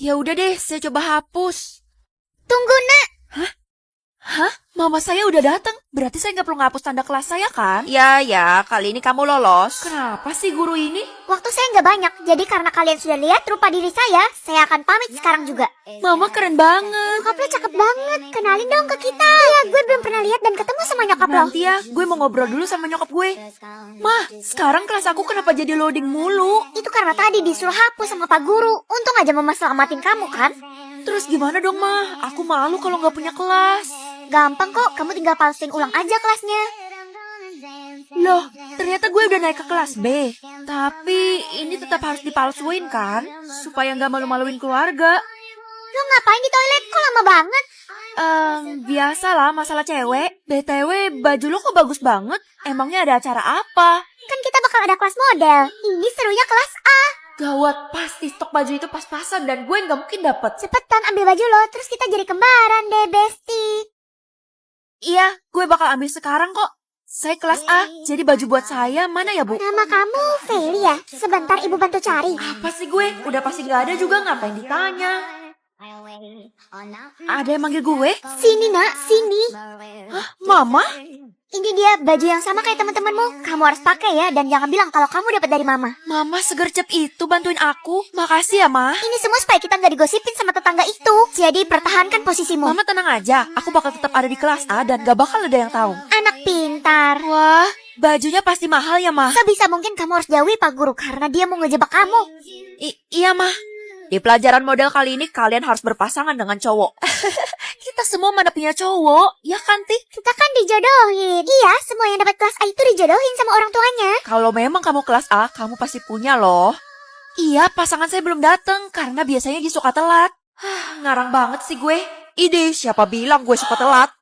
Ya udah deh, saya coba hapus. Tunggu, Nak. Hah? Mama saya udah datang. Berarti saya nggak perlu ngapus tanda kelas saya kan? Ya, kali ini kamu lolos. Kenapa sih guru ini? Waktu saya nggak banyak, jadi karena kalian sudah lihat rupa diri saya akan pamit sekarang juga. Mama keren banget. Nyokap lo cakep banget, kenalin dong ke kita. Ya, gue belum pernah lihat dan ketemu sama nyokap lo. Nanti ya, gue mau ngobrol dulu sama nyokap gue. Mah, sekarang kelas aku kenapa jadi loading mulu? Itu karena tadi disuruh hapus sama Pak Guru. Untung aja Mama selamatin kamu kan. Terus gimana dong, Mah? Aku malu kalau nggak punya kelas. Gampang kok, kamu tinggal palsuin ulang aja kelasnya. Loh, ternyata gue udah naik ke kelas B. Tapi ini tetap harus dipalsuin kan? Supaya nggak malu-maluin keluarga. Lo ngapain di toilet? Kok lama banget? Biasalah masalah cewek. BTW, baju lo kok bagus banget? Emangnya ada acara apa? Kan kita bakal ada kelas model. Ini serunya kelas A. Gawat, pasti stok baju itu pas-pasan dan gue nggak mungkin dapet. Cepetan ambil baju lo, terus kita jadi kembaran deh, bestie. Iya, gue bakal ambil sekarang kok. Saya kelas A, jadi baju buat saya mana ya, Bu? Nama kamu Feli ya? Sebentar ibu bantu cari. Apa sih gue? Udah pasti gak ada juga, ngapain ditanya? Ada yang manggil gue? Sini nak, sini. Hah, Mama? Ini dia baju yang sama kayak teman-temanmu. Kamu harus pakai ya, dan jangan bilang kalau kamu dapat dari mama. Mama segercep itu bantuin aku. Makasih ya, Ma. Ini semua supaya kita nggak digosipin sama tetangga itu. Jadi pertahankan posisimu. Mama tenang aja, aku bakal tetap ada di kelas A dan gak bakal ada yang tahu. Anak pintar. Wah, bajunya pasti mahal ya, Ma? Sebisa mungkin kamu harus jauhi Pak Guru karena dia mau ngejebak kamu. Iya, Ma. Di pelajaran model kali ini kalian harus berpasangan dengan cowok. Kita semua mana punya cowok, ya kan, Ti? Kita kan dijodohin. Iya, semua yang dapat kelas A itu dijodohin sama orang tuanya. Kalau memang kamu kelas A, kamu pasti punya loh. Iya, pasangan saya belum datang karena biasanya dia suka telat. Ngarang banget sih gue. Ide, siapa bilang gue suka telat?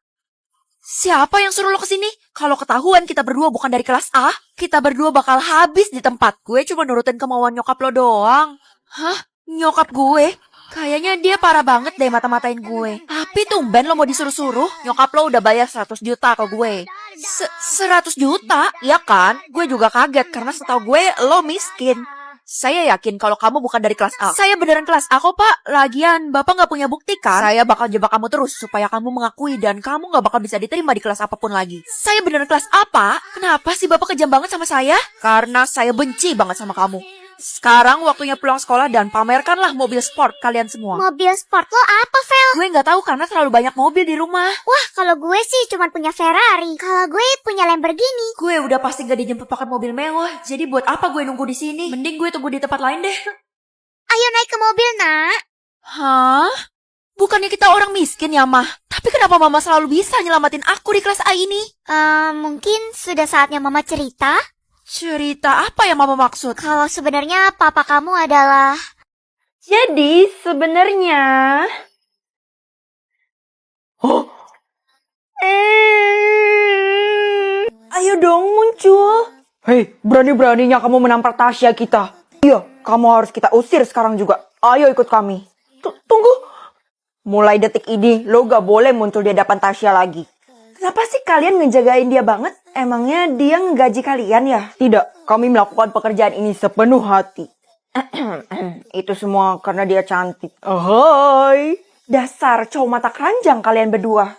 Siapa yang suruh lo kesini? Kalau ketahuan kita berdua bukan dari kelas A, kita berdua bakal habis di tempat. Gue cuma nurutin kemauan nyokap lo doang. Hah? Nyokap gue? Kayaknya dia parah banget deh mata-matain gue. Tapi tumben lo mau disuruh-suruh. Nyokap lo udah bayar 100 juta ke gue. 100 juta? Iya kan? Gue juga kaget karena setahu gue lo miskin. Saya yakin kalau kamu bukan dari kelas A. Saya beneran kelas A kok, Pak. Lagian, Bapak nggak punya bukti kan? Saya bakal jebak kamu terus supaya kamu mengakui dan kamu nggak bakal bisa diterima di kelas apapun lagi. Saya beneran kelas A, Pak. Kenapa sih Bapak kejam banget sama saya? Karena saya benci banget sama kamu. Sekarang waktunya pulang sekolah dan pamerkanlah mobil sport kalian semua. Mobil sport lo apa, Vel? Gue nggak tahu karena terlalu banyak mobil di rumah. Wah, kalau gue sih cuma punya Ferrari. Kalau gue punya Lamborghini. Gue udah pasti gak dijemput pakai mobil mewah. Jadi buat apa gue nunggu di sini? Mending gue tunggu di tempat lain deh. Ayo naik ke mobil, nak. Hah? Bukannya kita orang miskin ya, Mah? Tapi kenapa Mama selalu bisa nyelamatin aku di kelas A ini? Mungkin sudah saatnya Mama cerita. Cerita apa yang Mama maksud? Kalau sebenarnya papa kamu adalah... Jadi sebenarnya... Ayo dong muncul. Hei, berani-beraninya kamu menampar Tasya kita. Iya, kamu harus kita usir sekarang juga. Ayo ikut kami. Tunggu. Mulai detik ini, lo gak boleh muncul di hadapan Tasya lagi. Kenapa sih kalian ngejagain dia banget? Emangnya dia ngegaji kalian ya? Tidak, kami melakukan pekerjaan ini sepenuh hati. Itu semua karena dia cantik. Ahoy! Dasar cowok mata keranjang kalian berdua.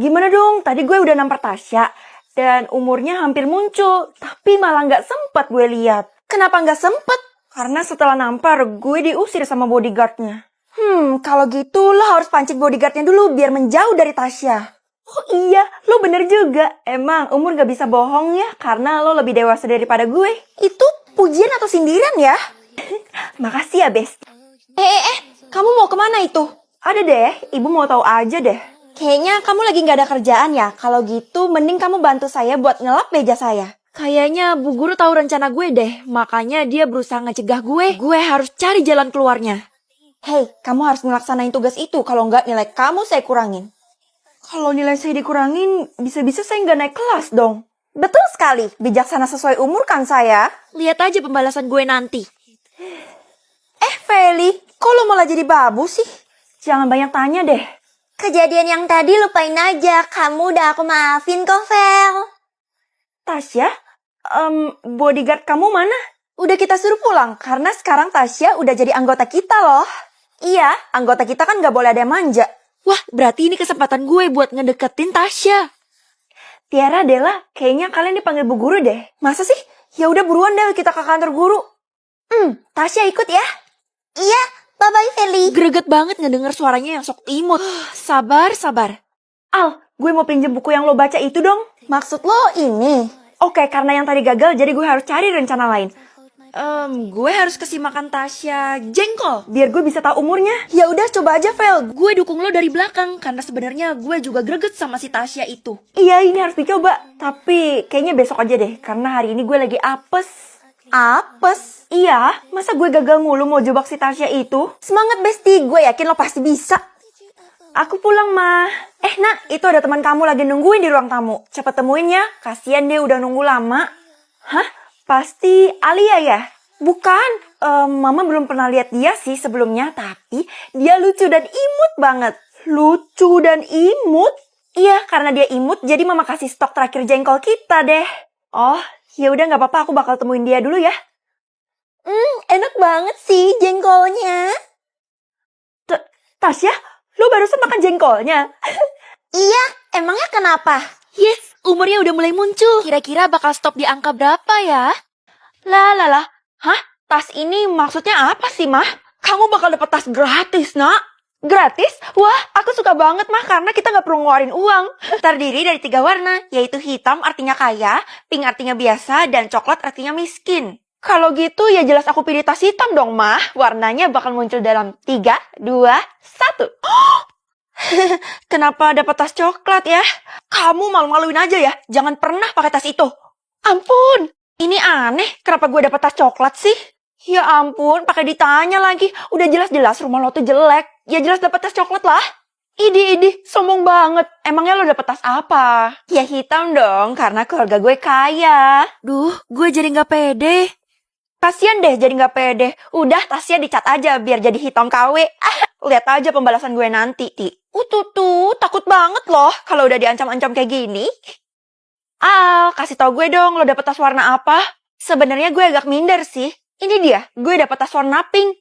Gimana dong? Tadi gue udah nampar Tasya. Dan umurnya hampir muncul. Tapi malah gak sempet gue lihat. Kenapa gak sempet? Karena setelah nampar, gue diusir sama bodyguardnya. Kalau gitu lo harus pancing bodyguardnya dulu biar menjauh dari Tasya. Oh iya, lo bener juga. Emang umur gak bisa bohong ya karena lo lebih dewasa daripada gue. Itu pujian atau sindiran ya? Makasih ya, Best. Kamu mau kemana itu? Ada deh, ibu mau tahu aja deh. Kayaknya kamu lagi gak ada kerjaan ya. Kalau gitu mending kamu bantu saya buat ngelap meja saya. Kayaknya Bu Guru tahu rencana gue deh. Makanya dia berusaha ngecegah gue. Gue harus cari jalan keluarnya. Hei, kamu harus melaksanain tugas itu. Kalau nggak, nilai kamu saya kurangin. Kalau nilai saya dikurangin, bisa-bisa saya nggak naik kelas dong. Betul sekali. Bijaksana sesuai umur kan saya? Lihat aja pembalasan gue nanti. Feli, kok lo malah jadi babu sih? Jangan banyak tanya deh. Kejadian yang tadi lupain aja. Kamu udah aku maafin kok, Vel. Tasya, bodyguard kamu mana? Udah kita suruh pulang, karena sekarang Tasya udah jadi anggota kita loh. Iya, anggota kita kan gak boleh ada yang manja. Wah, berarti ini kesempatan gue buat ngedeketin Tasya. Tiara, Della, kayaknya kalian dipanggil Bu Guru deh. Masa sih? Ya udah buruan deh kita ke kantor guru. Tasya ikut ya. Iya, bye-bye Feli. Greget banget ngedenger suaranya yang sok imut. Sabar. Al, gue mau pinjem buku yang lo baca itu dong. Maksud lo ini? Oke, karena yang tadi gagal, jadi gue harus cari rencana lain. Gue harus kasih makan Tasya jengkol. Biar gue bisa tahu umurnya. Ya udah, coba aja, Vel. Gue dukung lo dari belakang, karena sebenarnya gue juga greget sama si Tasya itu. Iya, ini harus dicoba. Tapi kayaknya besok aja deh, karena hari ini gue lagi apes. Apes? Iya, masa gue gagal mulu mau jebak si Tasya itu? Semangat Besti, gue yakin lo pasti bisa. Aku pulang, Ma. Nak, itu ada teman kamu lagi nungguin di ruang tamu. Cepet temuin ya, kasihan dia udah nunggu lama. Hah? Pasti Alia ya? Bukan, Mama belum pernah lihat dia sih sebelumnya, tapi dia lucu dan imut banget. Lucu dan imut? Iya, karena dia imut, jadi Mama kasih stok terakhir jengkol kita deh. Oh, ya udah nggak apa-apa, aku bakal temuin dia dulu ya. Enak banget sih jengkolnya. Tasya, lu barusan makan jengkolnya? Iya, emangnya kenapa? Yes, umurnya udah mulai muncul. Kira-kira bakal stop di angka berapa ya? Lah. Hah? Tas ini maksudnya apa sih, Mah? Kamu bakal dapat tas gratis, Nak. Gratis? Wah, aku suka banget, Mah, karena kita nggak perlu ngeluarin uang. Terdiri dari 3 warna, yaitu hitam artinya kaya, pink artinya biasa, dan coklat artinya miskin. Kalau gitu ya jelas aku pilih tas hitam dong, Mah. Warnanya bakal muncul dalam 3, 2, 1. Kenapa dapat tas coklat ya? Kamu malu-maluin aja ya. Jangan pernah pakai tas itu. Ampun, ini aneh. Kenapa gue dapat tas coklat sih? Ya ampun, pakai ditanya lagi. Udah jelas-jelas rumah lo tuh jelek. Ya jelas dapat tas coklat lah. Idi, sombong banget. Emangnya lo dapat tas apa? Ya hitam dong, karena keluarga gue kaya. Duh, gue jadi nggak pede. Kasian deh jadi nggak pede. Udah tasnya dicat aja biar jadi hitam KW. Lihat aja pembalasan gue nanti, Ti. Tuh, takut banget loh kalau udah diancam-ancam kayak gini. Kasih tau gue dong, lo dapet tas warna apa? Sebenarnya gue agak minder sih. Ini dia, gue dapet tas warna pink.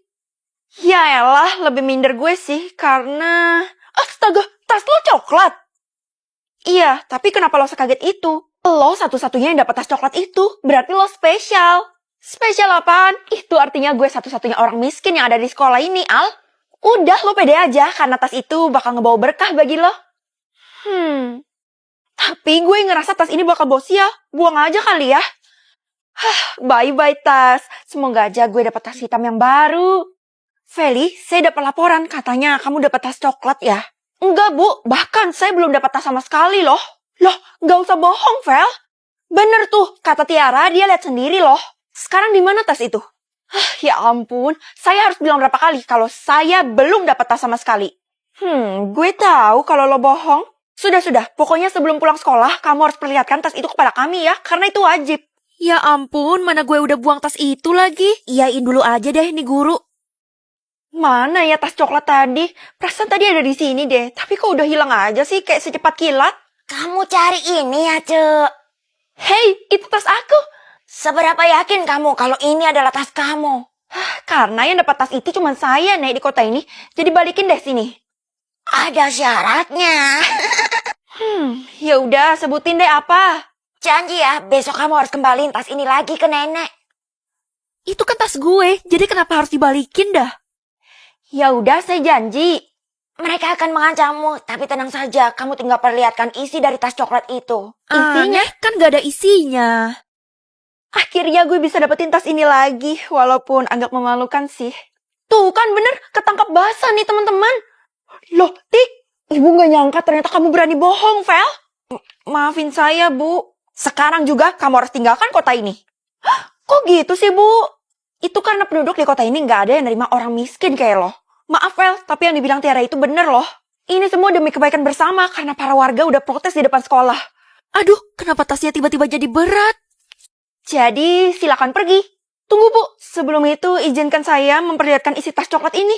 Ya elah, lebih minder gue sih, karena... Astaga, tas lo coklat? Iya, tapi kenapa lo sekaget itu? Lo satu-satunya yang dapet tas coklat itu, berarti lo spesial. Spesial apaan? Itu artinya gue satu-satunya orang miskin yang ada di sekolah ini, Al. Udah, lo pede aja, karena tas itu bakal ngebawa berkah bagi lo. Tapi gue ngerasa tas ini bakal bawa sial. Buang aja kali ya. Bye-bye tas. Semoga aja gue dapat tas hitam yang baru. Feli, saya dapat laporan katanya kamu dapat tas coklat ya. Enggak, Bu. Bahkan saya belum dapat tas sama sekali loh. Loh, nggak usah bohong, Vel. Bener tuh, kata Tiara, dia lihat sendiri loh. Sekarang di mana tas itu? Ya ampun, saya harus bilang berapa kali kalau saya belum dapat tas sama sekali. Gue tahu kalau lo bohong. Sudah, pokoknya sebelum pulang sekolah, kamu harus perlihatkan tas itu kepada kami ya, karena itu wajib. Ya ampun, mana gue udah buang tas itu lagi. Iyain dulu aja deh nih guru. Mana ya tas coklat tadi? Perasaan tadi ada di sini deh, tapi kok udah hilang aja sih, kayak secepat kilat. Kamu cari ini ya, Cek. Hei, itu tas aku. Seberapa yakin kamu kalau ini adalah tas kamu? Karena yang dapat tas itu cuma saya, Nek, di kota ini. Jadi balikin deh sini. Ada syaratnya. Ya udah, sebutin deh apa. Janji ya, besok kamu harus kembaliin tas ini lagi ke nenek. Itu kan tas gue, jadi kenapa harus dibalikin dah? Ya udah, saya janji. Mereka akan mengancammu, tapi tenang saja, kamu tinggal perlihatkan isi dari tas coklat itu. Isinya? Aneh, kan gak ada isinya. Akhirnya gue bisa dapetin tas ini lagi, walaupun agak memalukan sih. Tuh kan bener, ketangkap basah nih teman-teman. Loh, Tik, ibu gak nyangka ternyata kamu berani bohong, Vel. Maafin saya, Bu. Sekarang juga kamu harus tinggalkan kota ini. Kok gitu sih, Bu? Itu karena penduduk di kota ini gak ada yang nerima orang miskin kayak lo. Maaf, Vel, tapi yang dibilang Tiara itu bener loh. Ini semua demi kebaikan bersama karena para warga udah protes di depan sekolah. Aduh, kenapa tasnya tiba-tiba jadi berat? Jadi, silakan pergi. Tunggu, Bu. Sebelum itu, izinkan saya memperlihatkan isi tas coklat ini.